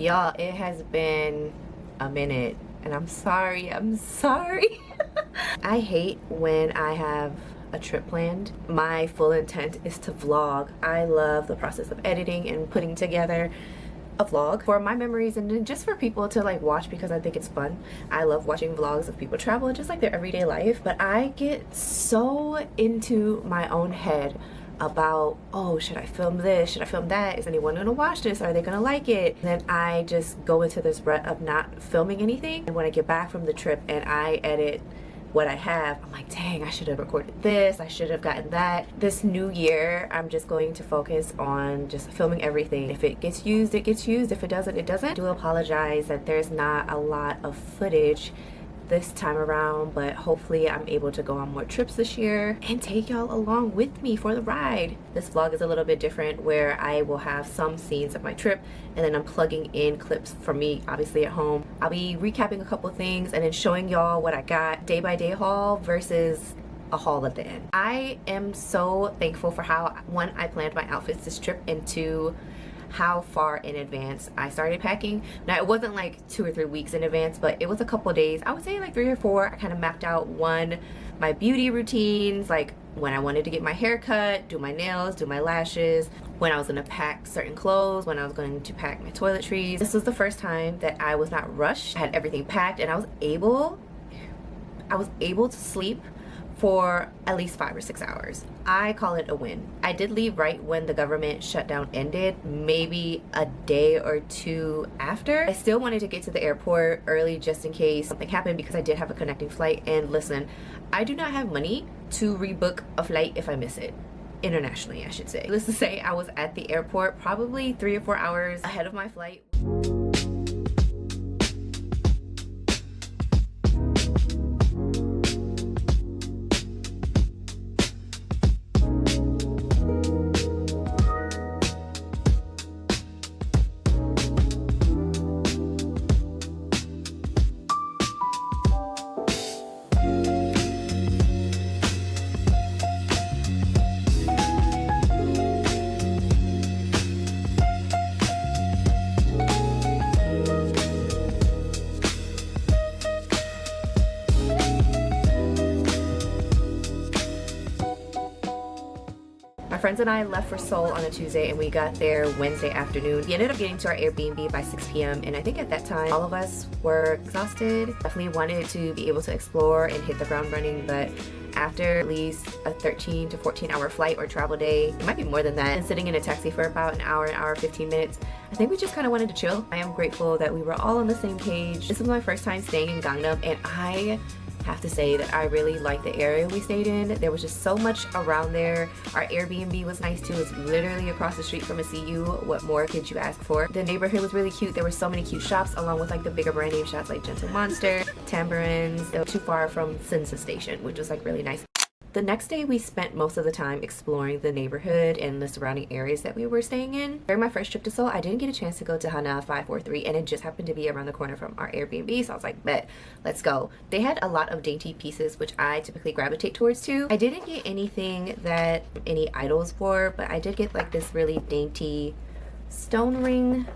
Y'all, it has been a minute and I'm sorry. I hate when I have a trip planned. My full intent is to vlog. I love the process of editing and putting together a vlog for my memories and then just for people to like watch because I think it's fun. I love watching vlogs of people travel and just like their everyday life, but I get so into my own head about, oh, should I film this? Should I film that? Is anyone gonna watch this? Are they gonna like it? And then I just go into this rut of not filming anything. And when I get back from the trip and I edit what I have, I'm like, dang, I should have recorded this, I should have gotten that. This new year, I'm just going to focus on just filming everything. If it gets used, it gets used. If it doesn't, it doesn't. I do apologize that there's not a lot of footage this time around, but hopefully I'm able to go on more trips this year and take y'all along with me for the ride. This vlog is a little bit different where I will have some scenes of my trip and then I'm plugging in clips from me obviously at home. I'll be recapping a couple things and then showing y'all what I got, day by day haul versus a haul at the end. I am so thankful for how, one, I planned my outfits this trip, and two, how far in advance I started packing. Now it wasn't like 2 or 3 weeks in advance, but it was a couple days. I would say like 3 or 4. I kind of mapped out my beauty routines, like when I wanted to get my hair cut, do my nails, do my lashes, when I was gonna pack certain clothes, when I was going to pack my toiletries. This was the first time that I was not rushed. I had everything packed and I was able to sleep for at least 5 or 6 hours. I call it a win. I did leave right when the government shutdown ended, maybe a day or 2 after. I still wanted to get to the airport early just in case something happened because I did have a connecting flight. And listen, I do not have money to rebook a flight if I miss it. Internationally, I should say. Let's just say I was at the airport probably 3 or 4 hours ahead of my flight. My friends and I left for Seoul on a Tuesday and we got there Wednesday afternoon. We ended up getting to our Air BnB by 6 p.m. and I think at that time all of us were exhausted. Definitely wanted to be able to explore and hit the ground running, but after at least a 13 to 14 hour flight or travel day, it might be more than that, and sitting in a taxi for about an hour 15 minutes, I think we just kind of wanted to chill. I am grateful that we were all on the same page. This was my first time staying in Gangnam and I have to say that I really liked the area we stayed in. There was just so much around there. Our Airbnb was nice too. It's literally across the street from a CU. What more could you ask for? The neighborhood was really cute. There were so many cute shops along with like the bigger brand name shops like Gentle Monster, Tambourines. They were too far from Sinsa Station, which was like really nice. The next day we spent most of the time exploring the neighborhood and the surrounding areas that we were staying in. During my first trip to Seoul, I didn't get a chance to go to Hana 543 and it just happened to be around the corner from our Airbnb, so I was like, bet, let's go. They had a lot of dainty pieces which I typically gravitate towards too. I didn't get anything that any idols wore, but I did get like this really dainty stone ring.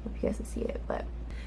Hope you guys can see it, but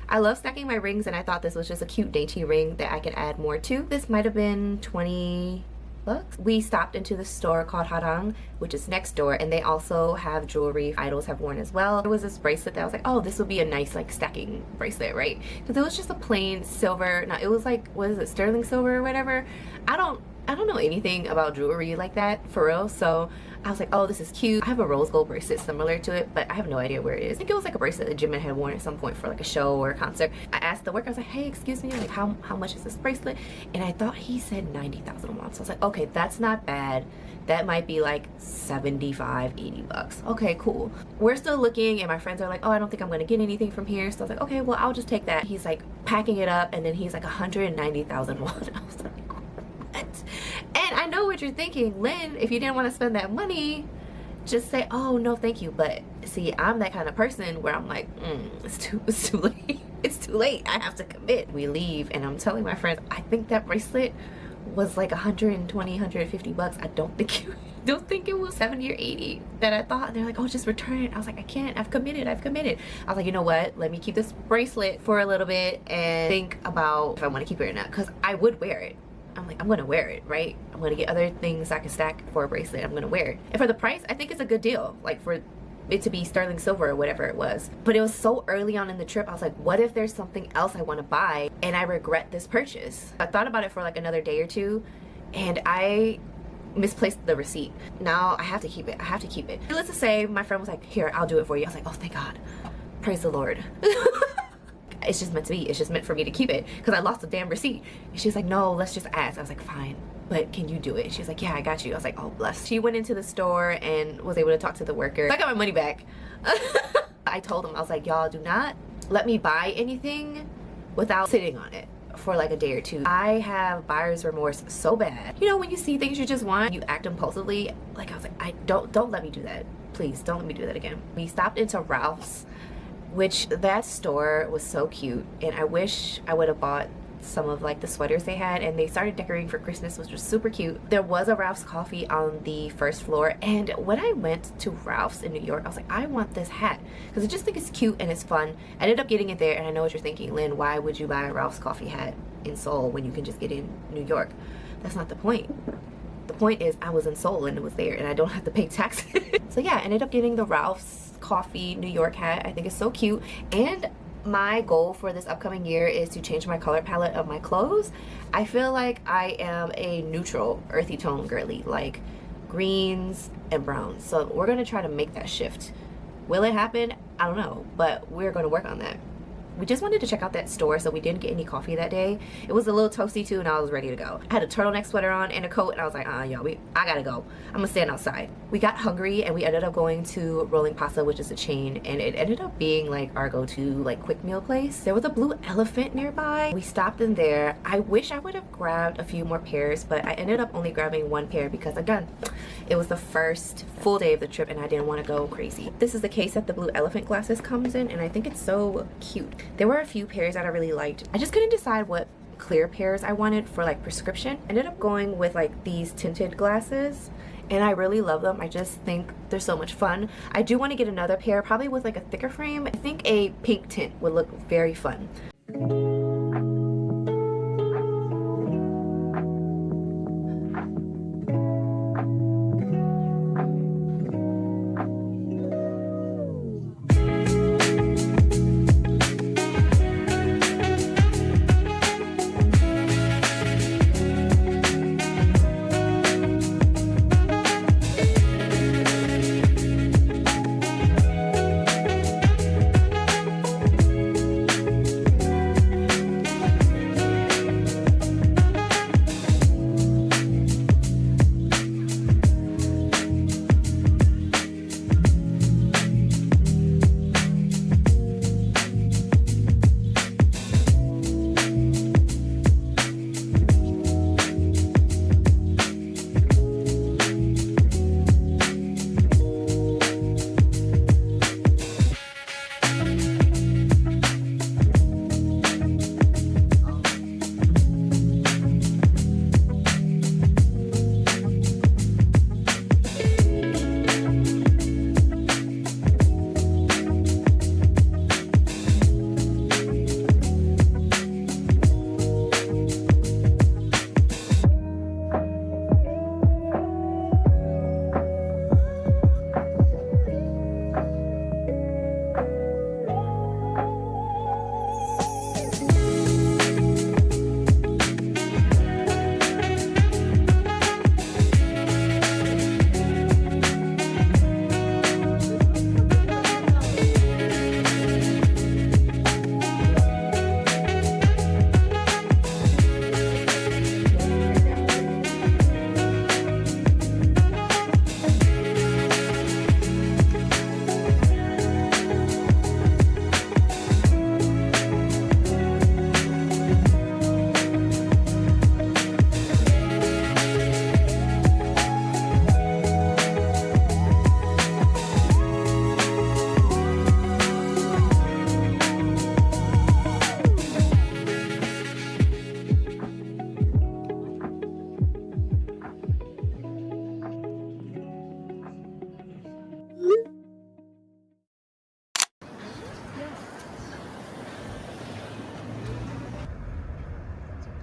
I love stacking my rings and I thought this was just a cute dainty ring that I could add more to. This might have been 20 bucks. We stopped into the store called Harang, which is next door, and they also have jewelry idols have worn as well. There was this bracelet that I was like, oh, this would be a nice like stacking bracelet, right? Because it was just a plain silver. Now it was like, what is it, sterling silver or whatever? I don't know anything about jewelry like that for real, so I was like, oh, this is cute. I have a rose gold bracelet similar to it, but I have no idea where it is. I think it was like a bracelet that Jimin had worn at some point for like a show or a concert. I asked the worker, I was like, hey, excuse me, like how much is this bracelet? And I thought he said 90,000 won. So I was like, okay, that's not bad. That might be like 75, 80 bucks. Okay, cool. We're still looking and my friends are like, oh, I don't think I'm gonna get anything from here. So I was like, okay, well, I'll just take that. He's like packing it up and then he's like 190,000 won. I was like, what? And I know what you're thinking, Lynn, if you didn't want to spend that money, just say, oh, no, thank you. But see, I'm that kind of person where I'm like, it's too late. It's too late. I have to commit. We leave and I'm telling my friends, I think that bracelet was like 120, 150 bucks. I don't think you don't think it was 70 or 80 that I thought. And they're like, oh, just return it. I was like, I can't, I've committed. I was like, you know what, let me keep this bracelet for a little bit and think about if I want to keep it or not, because I would wear it. I'm like, I'm gonna wear it, right? I'm gonna get other things I can stack for a bracelet. I'm gonna wear it. And for the price, I think it's a good deal, like for it to be sterling silver or whatever it was. But it was so early on in the trip, I was like, what if there's something else I want to buy and I regret this purchase? I thought about it for like another day or two, and I misplaced the receipt. Now I have to keep it. I have to keep it. Let's just say my friend was like, here, I'll do it for you. I was like, oh, thank God. Praise the Lord. It's just meant to be. It's just meant for me to keep it because I lost the damn receipt. And she was like, no, let's just ask. I was like, fine, but can you do it? She was like, yeah, I got you. I was like, oh, bless. She went into the store and was able to talk to the worker. So I got my money back. I told them, I was like, y'all do not let me buy anything without sitting on it for like a day or two. I have buyer's remorse so bad. You know, when you see things you just want, you act impulsively. Like I was like, don't let me do that. Please don't let me do that again. We stopped into Ralph's, which that store was so cute, and I wish I would have bought some of like the sweaters they had, and they started decorating for Christmas, which was super cute. There was a Ralph's Coffee on the first floor, and when I went to Ralph's in New York, I was like, I want this hat because I just think it's cute and it's fun. I ended up getting it there, and I know what you're thinking, Lynn, why would you buy a Ralph's Coffee hat in Seoul when you can just get it in New York? That's not the point. The point is I was in Seoul and it was there and I don't have to pay taxes. So yeah, I ended up getting the Ralph's Coffee New York hat. I think it's so cute, and my goal for this upcoming year is to change my color palette of my clothes. I feel like I am a neutral earthy tone girly, like greens and browns. So we're gonna try to make that shift. Will it happen? I don't know, but we're gonna work on that. We just wanted to check out that store, so we didn't get any coffee that day. It was a little toasty too, and I was ready to go. I had a turtleneck sweater on and a coat, and I was like, y'all, I gotta go. I'm gonna stand outside. We got hungry, and we ended up going to Rolling Pasta, which is a chain, and it ended up being like our go-to like quick meal place. There was a Blue Elephant nearby. We stopped in there. I wish I would have grabbed a few more pairs, but I ended up only grabbing one pair because, again, it was the first full day of the trip, and I didn't want to go crazy. This is the case that the Blue Elephant glasses comes in, and I think it's so cute. There were a few pairs that I really liked. I just couldn't decide what clear pairs I wanted for like prescription. I ended up going with like these tinted glasses, and I really love them. I just think they're so much fun. I do want to get another pair, probably with like a thicker frame. I think a pink tint would look very fun.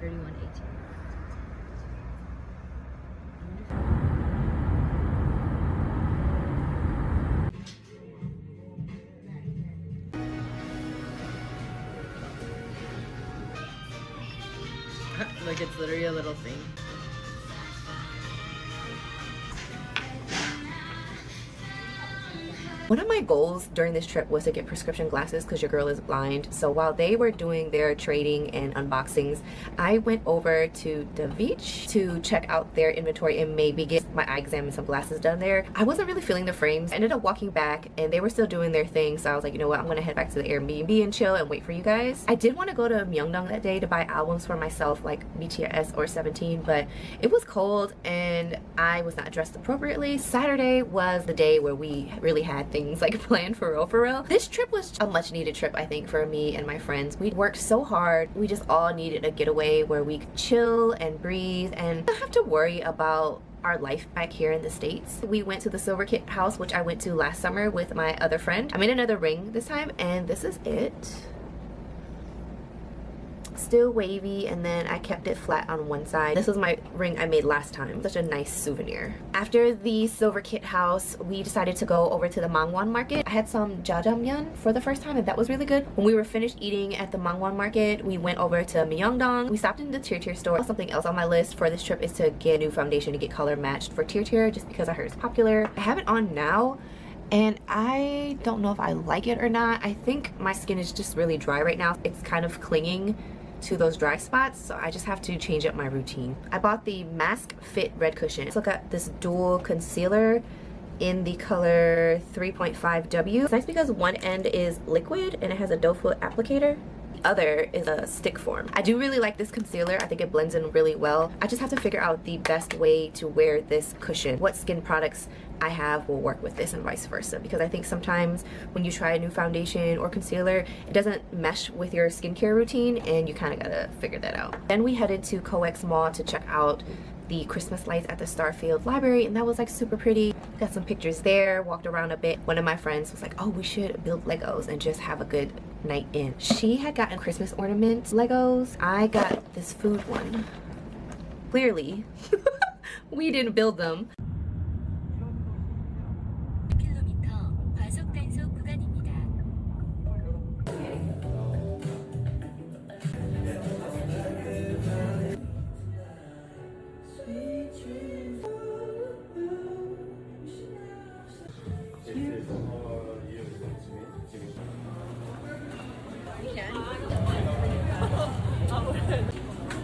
31.18. Like it's literally a little thing. One of my goals during this trip was to get prescription glasses because your girl is blind. So while they were doing their trading and unboxings, I went over to Davich to check out their inventory and maybe get my eye exam and some glasses done there. I wasn't really feeling the frames. I ended up walking back and they were still doing their thing. So I was like, you know what, I'm gonna head back to the Air BnB and chill and wait for you guys. I did want to go to Myeongdong that day to buy albums for myself like BTS or 17, but it was cold and I was not dressed appropriately. Saturday was the day where we really had things like planned for real for real. This trip was a much needed trip, I think, for me and my friends. We worked so hard. We just all needed a getaway where we could chill and breathe and not have to worry about our life back here in the States. We went to the Silver Kit house, which I went to last summer with my other friend. I made another ring this time and this is it. Still wavy, and then I kept it flat on one side. This was my ring I made last time. Such a nice souvenir. After the Silver Kit house, we decided to go over to the Mangwon market. I had some jjajangmyeon for the first time and that was really good. When we were finished eating at the Mangwon market, we went over to Myeongdong. We stopped in the Tier store. Something else on my list for this trip is to get a new foundation to get color matched for Tier just because I heard it's popular. I have it on now and I don't know if I like it or not. I think my skin is just really dry right now. It's kind of clinging to those dry spots, so I just have to change up my routine. I bought the Mask Fit Red Cushion. Let's look at this dual concealer in the color 3.5W. It's nice because one end is liquid and it has a doe foot applicator. The other is a stick form. I do really like this concealer. I think it blends in really well. I just have to figure out the best way to wear this cushion. What skin products I have will work with this and vice versa, because I think sometimes when you try a new foundation or concealer, it doesn't mesh with your skincare routine and you kind of gotta figure that out. Then we headed to COEX Mall to check out the Christmas lights at the Starfield Library and that was like super pretty. Got some pictures there, walked around a bit. One of my friends was like, oh, we should build Legos and just have a good night in. She had gotten Christmas ornaments Legos. I got this food one. Clearly, we didn't build them.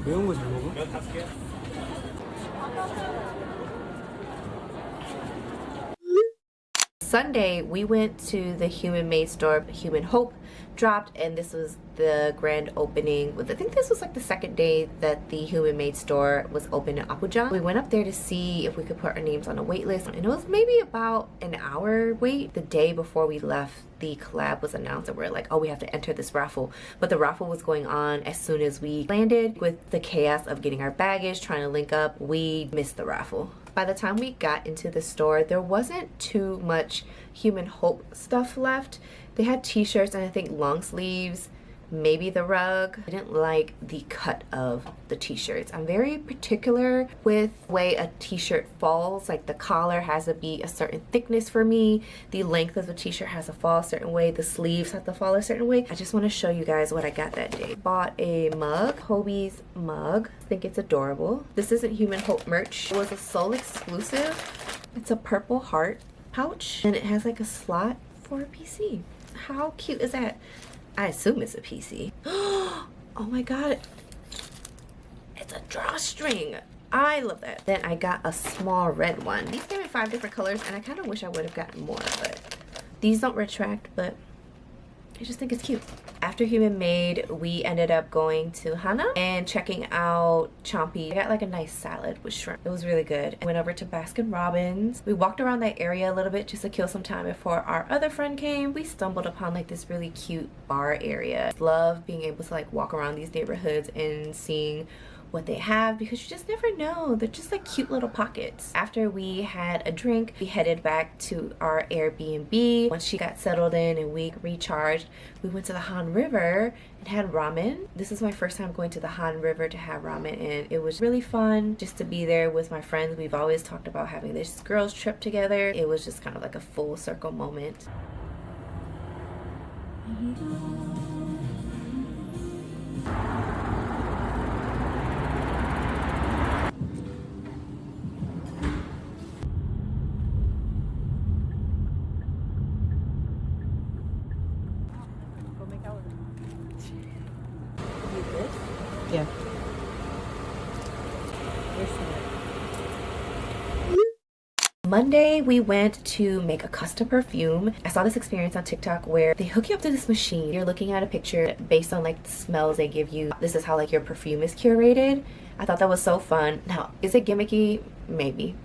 매운 거 잘 먹어? Sunday, we went to the Human Made store. Human Hope dropped, and this was the grand opening. I think this was like the second day that the Human Made store was open in Apgujeong. We went up there to see if we could put our names on a wait list, and it was maybe about an hour wait. The day before we left, the collab was announced and we're like, oh, we have to enter this raffle. But the raffle was going on as soon as we landed. With the chaos of getting our baggage, trying to link up, we missed the raffle. By the time we got into the store, there wasn't too much Human Hope stuff left. They had t-shirts and I think long sleeves, maybe the rug. I didn't like the cut of the t-shirts. I'm very particular with the way a t-shirt falls. Like the collar has to be a certain thickness for me. The length of the t-shirt has to fall a certain way. The sleeves have to fall a certain way. I just want to show you guys what I got that day. Bought a mug, Hobie's mug. I think it's adorable. This isn't Human Hope merch. It was a Seoul exclusive. It's a purple heart pouch and it has like a slot for a PC. How cute is that? I assume it's a PC. Oh my god. It's a drawstring. I love that. Then I got a small red one. These came in 5 different colors and I kind of wish I would have gotten more, but these don't retract, but I just think it's cute. After Human Made, we ended up going to Hana and checking out Chompy. I got like a nice salad with shrimp. It was really good. I went over to Baskin Robbins. We walked around that area a little bit just to kill some time before our other friend came. We stumbled upon like this really cute bar area. Love being able to like walk around these neighborhoods and seeing what they have because you just never know. They're just like cute little pockets. After we had a drink, we headed back to our Airbnb. Once she got settled in and we recharged, we went to the Han River and had ramen. This is my first time going to the Han River to have ramen, and it was really fun just to be there with my friends. We've always talked about having this girls trip together. It was just kind of like a full circle moment. Yeah. Monday, we went to make a custom perfume. I saw this experience on TikTok where they hook you up to this machine. You're looking at a picture based on like the smells they give you. This is how like your perfume is curated. I thought that was so fun. Now, is it gimmicky? Maybe.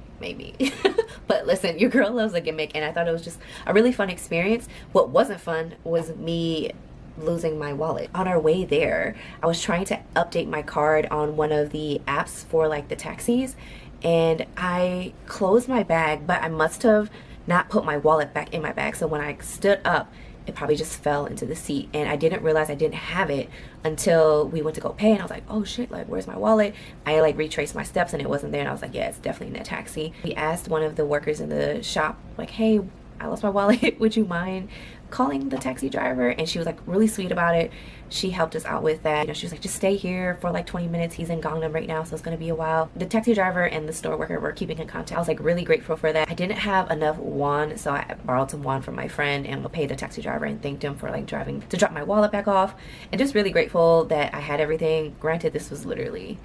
But listen, your girl loves a gimmick, and I thought it was just a really fun experience. What wasn't fun was me losing my wallet. On our way there, I was trying to update my card on one of the apps for like the taxis, and I closed my bag, but I must have not put my wallet back in my bag. So when I stood up, it probably just fell into the seat, and I didn't realize I didn't have it until we went to go pay, and I was like, oh shit, like where's my wallet? I like retraced my steps and it wasn't there, and I was like, yeah, it's definitely in that taxi. We asked one of the workers in the shop like, hey, I lost my wallet, would you mind calling the taxi driver? And she was like really sweet about it. She helped us out with that. You know, she was like, just stay here for like 20 minutes. He's in Gangnam right now, so it's gonna be a while. The taxi driver and the store worker were keeping in contact. I was like really grateful for that. I didn't have enough won, so I borrowed some won from my friend and paid the taxi driver and thanked him for like driving to drop my wallet back off. And just really grateful that I had everything. Granted, this was literally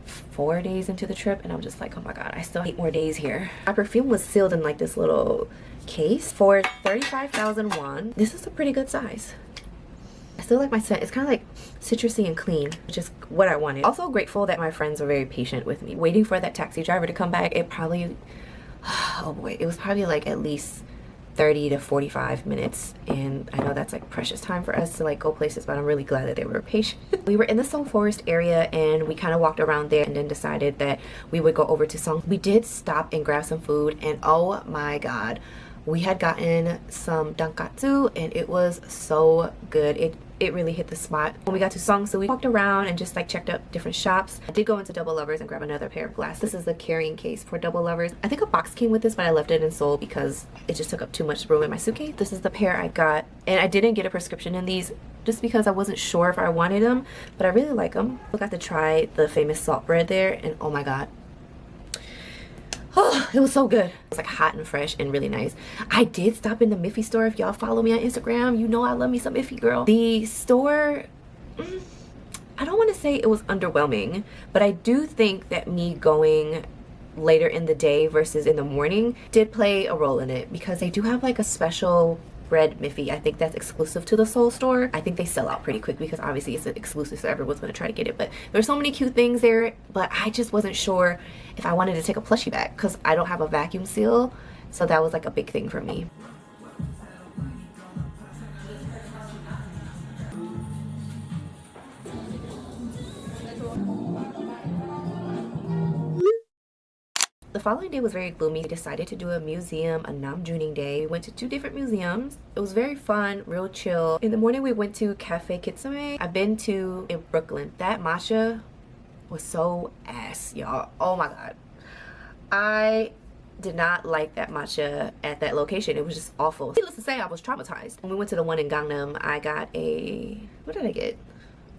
4 days into the trip, and I'm just like, oh my god, I still have 8 more days here. My perfume was sealed in like this little case for 35,000 won. This is a pretty good size. I still like my scent. It's kind of like citrusy and clean, which is what I wanted. Also grateful that my friends were very patient with me. Waiting for that taxi driver to come back, it probably, oh boy, it was probably like at least 30 to 45 minutes, and I know that's like precious time for us to like go places, but I'm really glad that they were patient. We were in the Seoul Forest area, and we kind of walked around there and then decided that we would go over to Seoul. We did stop and grab some food, and oh my god, we had gotten some dankatsu, and it was so good. It really hit the spot. When we got to Seongsu, we walked around and just like checked out different shops. I did go into Double Lovers and grab another pair of glasses. This is the carrying case for Double Lovers. I think a box came with this, but I left it in Seoul because it just took up too much room in my suitcase. This is the pair I got, and I didn't get a prescription in these just because I wasn't sure if I wanted them, but I really like them. I got to try the famous salt bread there, and oh my god, oh, it was so good. It was like hot and fresh and really nice. I did stop in the Miffy store. If y'all follow me on Instagram, you know I love me some Miffy, girl. The store, I don't want to say it was underwhelming, but I do think that me going later in the day versus in the morning did play a role in it, because they do have like a special bread Miffy. I think that's exclusive to the Seoul store. I think they sell out pretty quick because obviously it's an exclusive, so everyone's going to try to get it. But there's so many cute things there, but I just wasn't sure if I wanted to take a plushie back because I don't have a vacuum seal, so that was like a big thing for me. The following day was very gloomy. We decided to do a museum, a Namjuning day. We went to 2 different museums. It was very fun, real chill. In the morning, we went to Cafe Kitsume. I've been to in Brooklyn. That matcha was so ass, y'all. Oh my god. I did not like that matcha at that location. It was just awful. Needless to say, I was traumatized. When we went to the one in Gangnam, I got a, what did I get?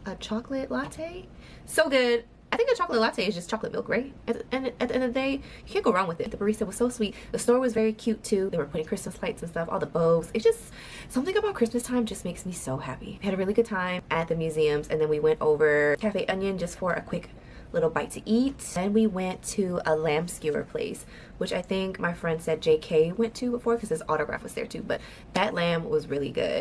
A chocolate latte? So good. I think a chocolate latte is just chocolate milk, right? At the end of the day, you can't go wrong with it. The barista was so sweet. The store was very cute too. They were putting Christmas lights and stuff, all the bows. It's just something about Christmas time just makes me so happy. We had a really good time at the museums, and then we went over Cafe Onion just for a quick little bite to eat. Then we went to a lamb skewer place, which I think my friend said JK went to before because his autograph was there too, but that lamb was really good.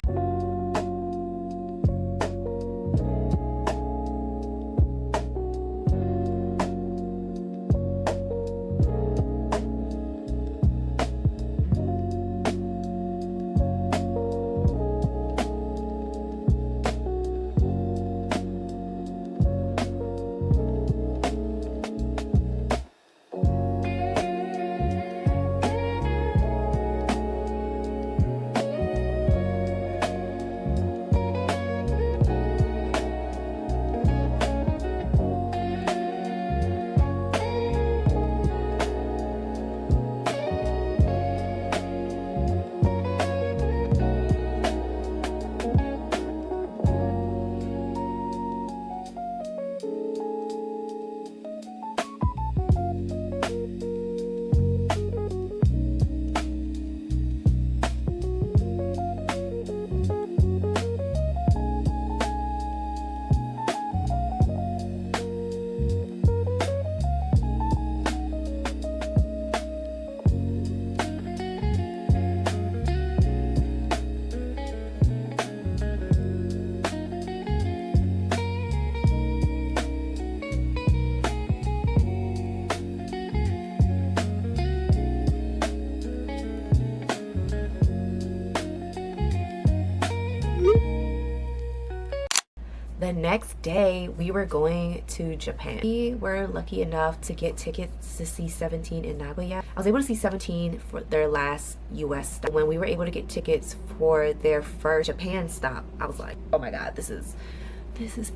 next day we were going to Japan. We were lucky enough to get tickets to see 17 in Nagoya. I was able to see 17 for their last US stop. When we were able to get tickets for their first Japan stop, I was like, oh my god, this is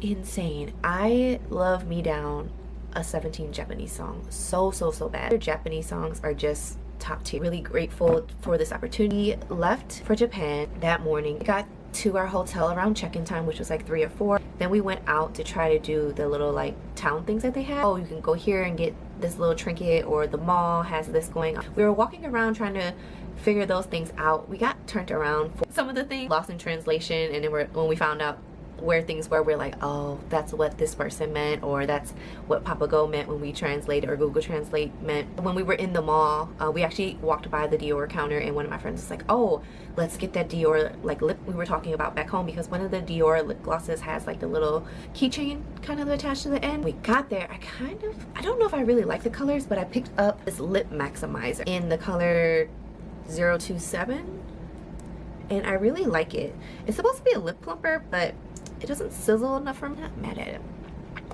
insane. I love me down a 17 Japanese song so bad. Their Japanese songs are just top tier. Really grateful for this opportunity. Left for Japan that morning. Got to our hotel around check-in time, which was like 3 or 4. Then we went out to try to do the little like town things that they have. Oh, you can go here and get this little trinket, or the mall has this going on. We were walking around trying to figure those things out. We got turned around for some of the things, lost in translation, and then when we found out where things were, we're like, oh, that's what this person meant, or that's what Papago meant when we translated, or Google Translate meant. When we were in the mall, we actually walked by the Dior counter, and one of my friends was like, oh, let's get that Dior like lip we were talking about back home, because one of the Dior lip glosses has like the little keychain kind of attached to the end. We got there, I don't know if I really like the colors, but I picked up this lip maximizer in the color 027, and I really like it. It's supposed to be a lip plumper, but it doesn't sizzle enough for me. I'm not mad at it.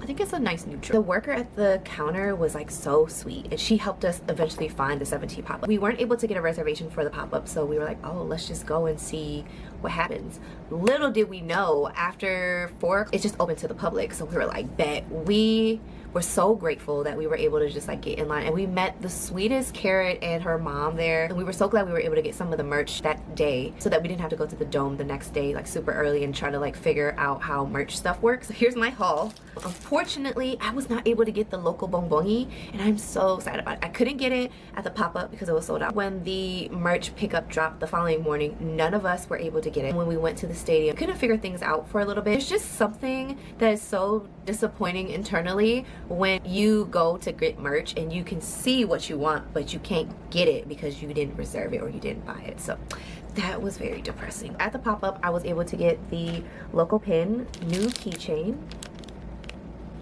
I think it's a nice neutral. The worker at the counter was like so sweet, and she helped us eventually find the 17 pop-up. We weren't able to get a reservation for the pop-up, so we were like, oh, let's just go and see what happens. Little did we know, after 4 it's just open to the public, so we were like, bet. We were so grateful that we were able to just like get in line, and we met the sweetest Carat and her mom there, and we were so glad we were able to get some of the merch that day so that we didn't have to go to the dome the next day like super early and try to like figure out how merch stuff works. So here's my haul. Unfortunately, I was not able to get the local bonbongi, and I'm so sad about it. I couldn't get it at the pop-up because it was sold out. When the merch pickup dropped the following morning, none of us were able to get it. When we went to the stadium, couldn't figure things out for a little bit. It's just something that is so disappointing internally when you go to get merch and you can see what you want, but you can't get it because you didn't reserve it or you didn't buy it. So that was very depressing. At the pop-up, I was able to get the local pin, new keychain.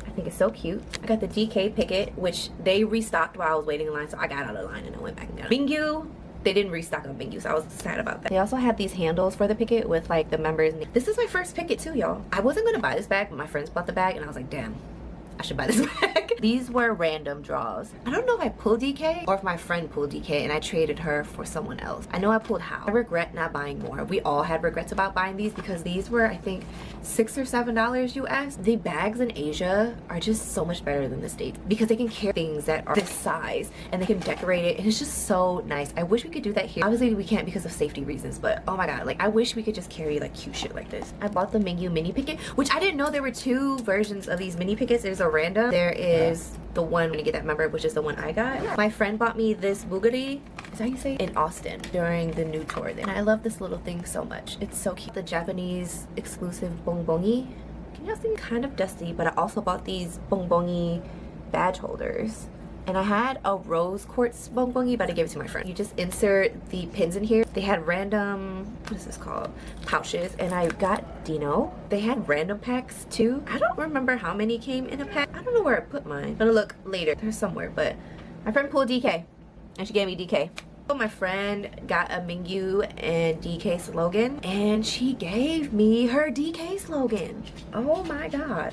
I think it's so cute. I got the DK picket, which they restocked while I was waiting in line, so I got out of line and I went back down. Mingyu, they didn't restock on Mingyu, so I was sad about that. They also had these handles for the picket with like the members. This is my first picket too, y'all. I wasn't gonna buy this bag, but my friends bought the bag, and I was like, damn, I should buy this bag. These were random draws. I don't know if I pulled DK or if my friend pulled DK and I traded her for someone else. I know I pulled How. I regret not buying more. We all had regrets about buying these because these were, I think, $6 or $7 US. The bags in Asia are just so much better than the States because they can carry things that are this size and they can decorate it, and it's just so nice. I wish we could do that here. Obviously we can't because of safety reasons, but oh my god, like I wish we could just carry like cute shit like this. I bought the Mingyu mini picket, which I didn't know there were 2 versions of these mini pickets. There's a random, there is the one to get that member, which is the one I got. My friend bought me this Bugatti, is that how you say it? In Austin during the new tour there. And I love this little thing so much. It's so cute. The Japanese exclusive bonbongi. Can you see? Kind of dusty, but I also bought these bonbongi badge holders. And I had a rose quartz bonbongi, but I gave it to my friend. You just insert the pins in here. They had random, what is this called? Pouches, and I got Dino. They had random packs too. I don't remember how many came in a pack. I don't know where I put mine. I'm gonna look later. They're somewhere, but my friend pulled DK, and she gave me DK. My friend got a Mingyu and DK slogan, and she gave me her DK slogan. Oh my god.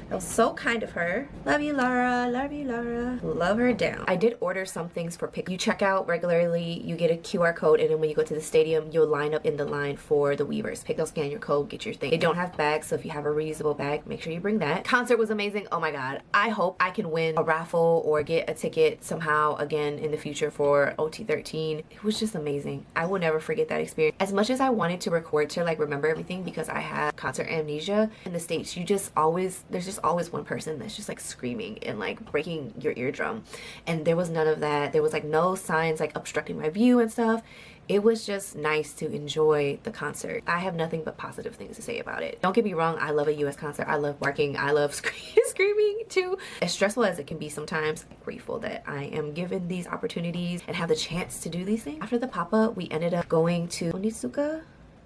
That was so kind of her. Love you, Laura. Love you, Laura. Love her down. I did order some things for pick. You check out regularly, you get a QR code, and then when you go to the stadium, you'll line up in the line for the Weavers. Pick, they'll scan your code, get your thing. They don't have bags, so if you have a reusable bag, make sure you bring that. Concert was amazing. Oh my god. I hope I can win a raffle or get a ticket somehow again in the future for OT13. It was just amazing. I will never forget that experience. As much as I wanted to record to like remember everything because I have concert amnesia, in the States, you just always, there's just always one person that's just like screaming and like breaking your eardrum, and there was none of that. There was like no signs like obstructing my view and stuff. It was just nice to enjoy the concert. I have nothing but positive things to say about it. Don't get me wrong, I love a US concert. I love barking, I love screaming too. As stressful as it can be sometimes, I'm grateful that I am given these opportunities and have the chance to do these things. After the pop-up, we ended up going to Onitsuka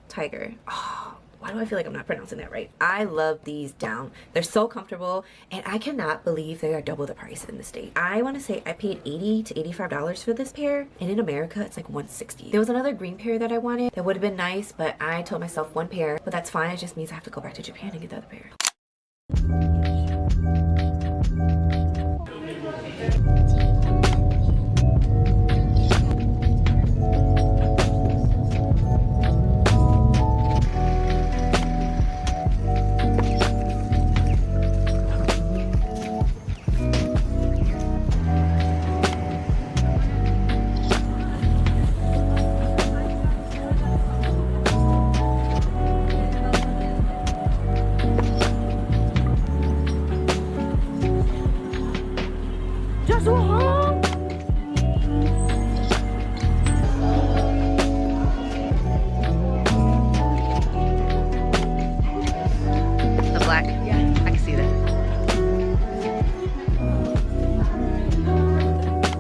Tiger. Oh, why do I feel like I'm not pronouncing that right? I love these down. They're so comfortable, and I cannot believe they are double the price in the States. I want to say I paid $80 to $85 for this pair, and in America it's like $160. There was another green pair that I wanted that would have been nice, but I told myself one pair, but that's fine. It just means I have to go back to Japan and get the other pair. The black? Yeah. I can see that.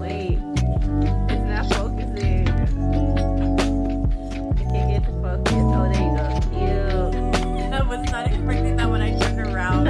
Wait, it's not focusing. I can't get to focus. Oh, there you go. Ew. I was not expecting that when I turned around.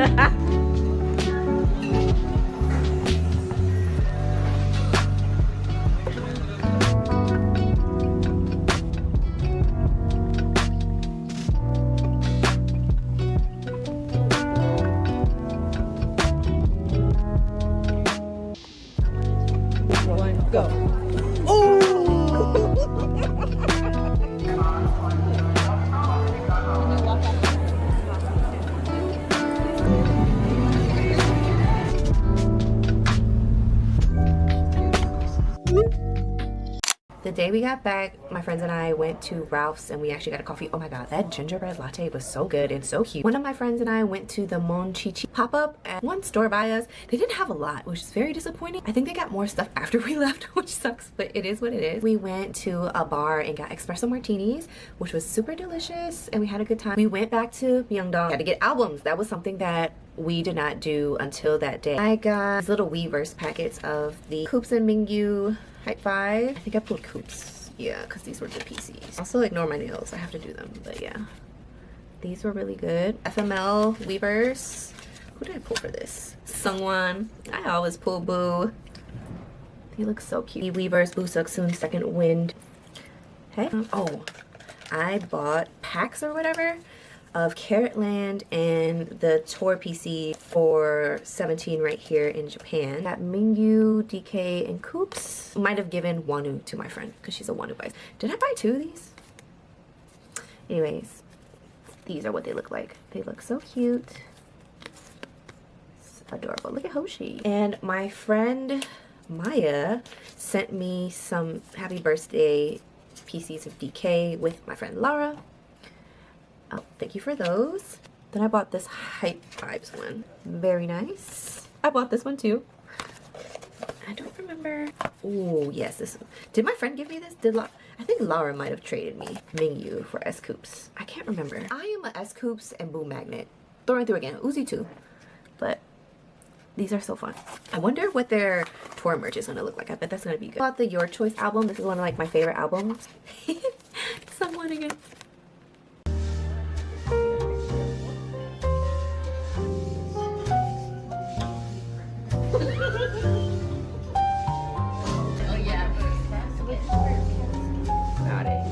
The day we got back, my friends and I went to Ralph's and we actually got a coffee. Oh my god, that gingerbread latte was so good and so cute. One of my friends and I went to the Monchichi pop-up at one store by us. They didn't have a lot, which is very disappointing. I think they got more stuff after we left, which sucks, but it is what it is. We went to a bar and got espresso martinis, which was super delicious, and we had a good time. We went back to Myeongdong. Had to get albums. That was something that we did not do until that day. I got these little Weverse packets of the Coops and Mingyu Hype 5. I think I pulled Coops. Yeah, because these were the PCs. Also ignore my nails. I have to do them, but yeah. These were really good. FML Weverse. Who did I pull for this? Sungwon. I always pull Boo. He looks so cute. Weverse Boo Suksoon Second Wind. Hey. Oh, I bought packs or whatever of Carat Land and the Tour PC for 17 right here in Japan. Got Mingyu, DK, and Coops. Might have given Wanu to my friend because she's a Wanu buys. Did I buy 2 of these? Anyways, these are what they look like. They look so cute. It's adorable. Look at Hoshi. And my friend Maya sent me some happy birthday PCs of DK with my friend Lara. Oh, thank you for those. Then I bought this Hype Vibes one. Very nice. I bought this one too. I don't remember. Oh, yes. This. Did my friend give me this? I think Laura might have traded me Mingyu for S Coops. I can't remember. I am a S Coops and Boo magnet. Through and through again. Uzi too. But these are so fun. I wonder what their tour merch is going to look like. I bet that's going to be good. I bought the Your Choice album. This is one of like my favorite albums. Someone again. Oh yeah. Got it.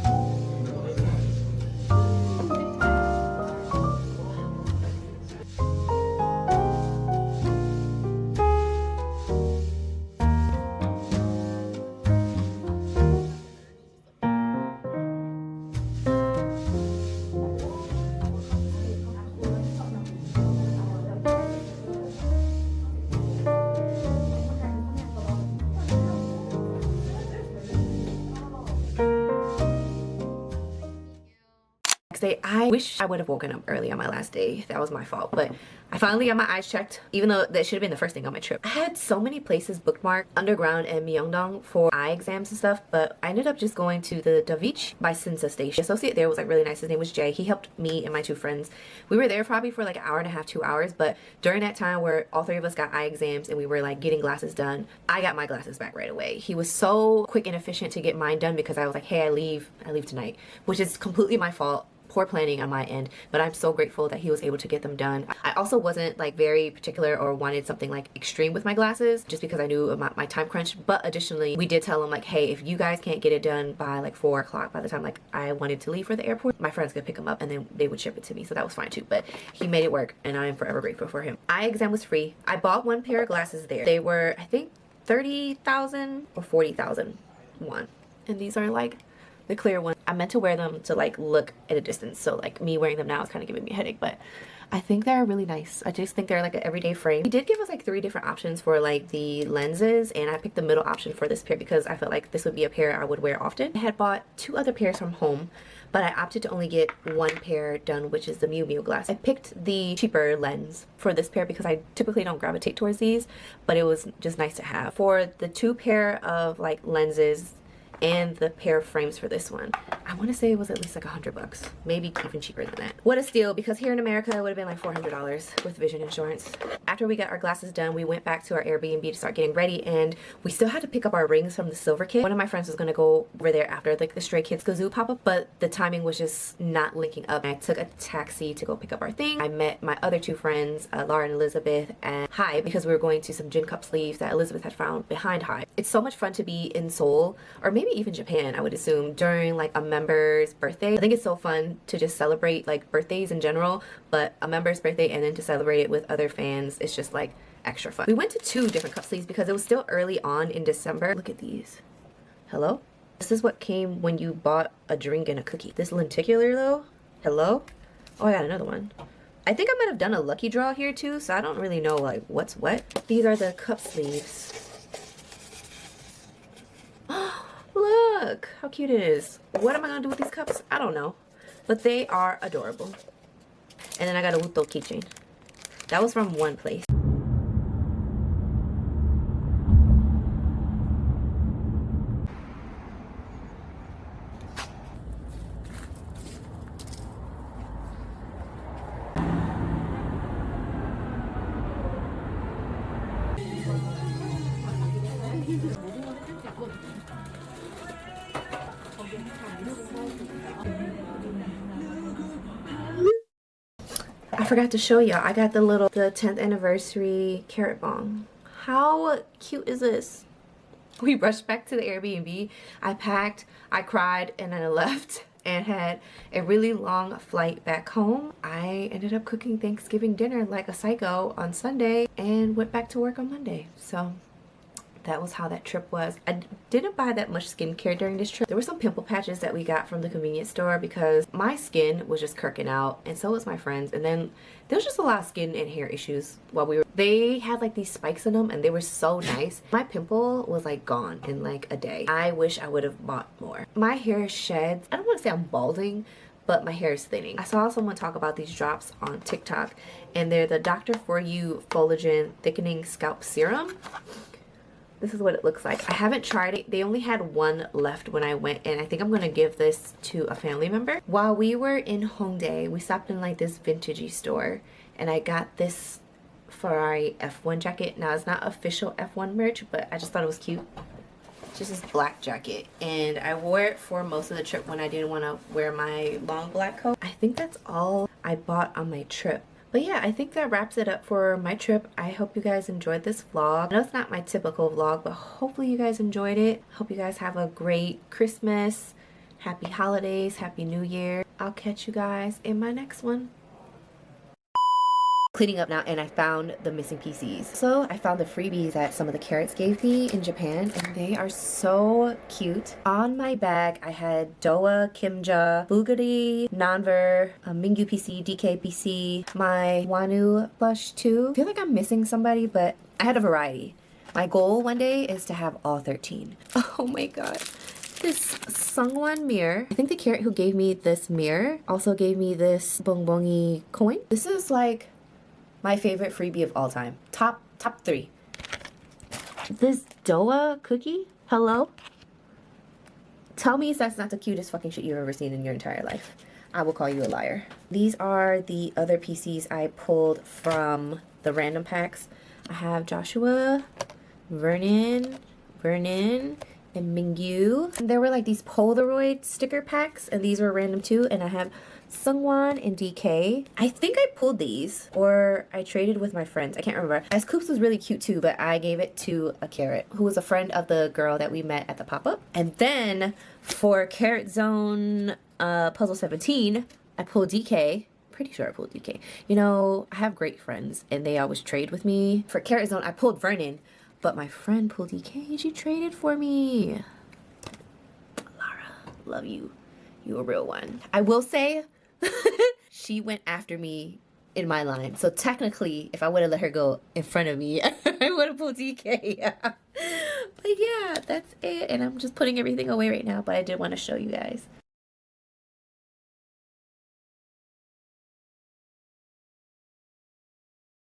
Day, I wish I would have woken up early on my last day. That was my fault, but I finally got my eyes checked, even though that should have been the first thing on my trip. I had so many places bookmarked underground and Myeongdong for eye exams and stuff, but I ended up just going to the Davich by Sinsa Station. The associate there was like really nice. His name was Jay. He helped me and my 2 friends. We were there probably for like an hour and a half, 2 hours, but during that time where all 3 of us got eye exams and we were like getting glasses done, I got my glasses back right away. He was so quick and efficient to get mine done because I was like, hey, I leave tonight, which is completely my fault. Poor planning on my end, but I'm so grateful that he was able to get them done. I also wasn't like very particular or wanted something like extreme with my glasses just because I knew about my time crunch, but additionally we did tell him like, hey, if you guys can't get it done by like 4 o'clock by the time like I wanted to leave for the airport, my friends could pick them up and then they would ship it to me, so that was fine too. But he made it work and I am forever grateful for him. Eye exam was free. I bought 1 pair of glasses there. They were I think 30,000 or 40,000 won, and these are like the clear one. I meant to wear them to like look at a distance, so like me wearing them now is kind of giving me a headache, but I think they're really nice. I just think they're like an everyday frame. He did give us like 3 different options for like the lenses, and I picked the middle option for this pair because I felt like this would be a pair I would wear often. I had bought 2 other pairs from home, but I opted to only get 1 pair done, which is the Miu Miu glass. I picked the cheaper lens for this pair because I typically don't gravitate towards these, but it was just nice to have. For the 2 pair of like lenses and the pair of frames for this one, I want to say it was at least like $100, maybe even cheaper than that. What a steal, because here in America it would have been like $400 with vision insurance. After we got our glasses done, we went back to our Airbnb to start getting ready, and we still had to pick up our rings from the silver kit. One of my friends was going to go over there after like the Stray Kids Kazoo pop-up, but the timing was just not linking up. I took a taxi to go pick up our thing. I met my other 2 friends, Laura and Elizabeth, and Hybe, because we were going to some Jin cup sleeves that Elizabeth had found behind Hybe. It's so much fun to be in Seoul, or maybe even Japan, I would assume, during like a member's birthday. I think it's so fun to just celebrate like birthdays in general, but a member's birthday and then to celebrate it with other fans, it's just like extra fun. We went to 2 different cup sleeves because it was still early on in December. Look at these. Hello? This is what came when you bought a drink and a cookie. This lenticular though? Hello? Oh, I got another one. I think I might have done a lucky draw here too, so I don't really know like what's what. These are the cup sleeves. Look how cute it is. What am I gonna do with these cups? I don't know, but they are adorable. And then I got a Wuto keychain. That was from one place. I forgot to show y'all. I got the 10th anniversary Carat Bong. How cute is this? We rushed back to the Airbnb. I packed, I cried, and then I left and had a really long flight back home. I ended up cooking Thanksgiving dinner like a psycho on Sunday and went back to work on Monday. So that was how that trip was. I didn't buy that much skincare during this trip. There were some pimple patches that we got from the convenience store because my skin was just kirking out, and so was my friends. And then there was just a lot of skin and hair issues while we were. They had like these spikes in them and they were so nice. My pimple was like gone in like a day. I wish I would have bought more. My hair sheds. I don't want to say I'm balding, but my hair is thinning. I saw someone talk about these drops on TikTok, and they're the Dr. For You Collagen Thickening Scalp Serum. This is what it looks like. I haven't tried it. They only had 1 left when I went, and I think I'm gonna give this to a family member. While we were in Hongdae, we stopped in like this vintagey store, and I got this Ferrari F1 jacket. Now it's not official F1 merch, but I just thought it was cute. It's just this black jacket, and I wore it for most of the trip when I didn't want to wear my long black coat. I think that's all I bought on my trip. But yeah, I think that wraps it up for my trip. I hope you guys enjoyed this vlog. I know it's not my typical vlog, but hopefully you guys enjoyed it. Hope you guys have a great Christmas, happy holidays, happy new year. I'll catch you guys in my next one. Cleaning up now, and I found the missing PCs. So I found the freebies that some of the Carats gave me in Japan, and they are so cute. On my bag, I had Doa, Kimja, Bugatti, Nanver, Mingyu PC, DK PC, my Wanu plush too. I feel like I'm missing somebody, but I had a variety. My goal one day is to have all 13. Oh my god. This Sungwon mirror. I think the Carat who gave me this mirror also gave me this bongbongi coin. This is like my favorite freebie of all time. Top 3. This Doa cookie? Hello? Tell me if that's not the cutest fucking shit you've ever seen in your entire life. I will call you a liar. These are the other PCs I pulled from the random packs. I have Joshua, Vernon, and Mingyu. There were like these Polaroid sticker packs, and these were random too. And I have Sungwon and DK. I think I pulled these, or I traded with my friends. I can't remember. As Coops was really cute too, but I gave it to a Carat, who was a friend of the girl that we met at the pop-up. And then for Carat Zone Puzzle 17, I pulled DK. Pretty sure I pulled DK. You know, I have great friends, and they always trade with me. For Carat Zone, I pulled Vernon, but my friend pulled DK. She traded for me. Lara, love you. You a real one. I will say, she went after me in my line. So technically, if I would have let her go in front of me, I would have pulled DK. But yeah, that's it. And I'm just putting everything away right now, but I did want to show you guys.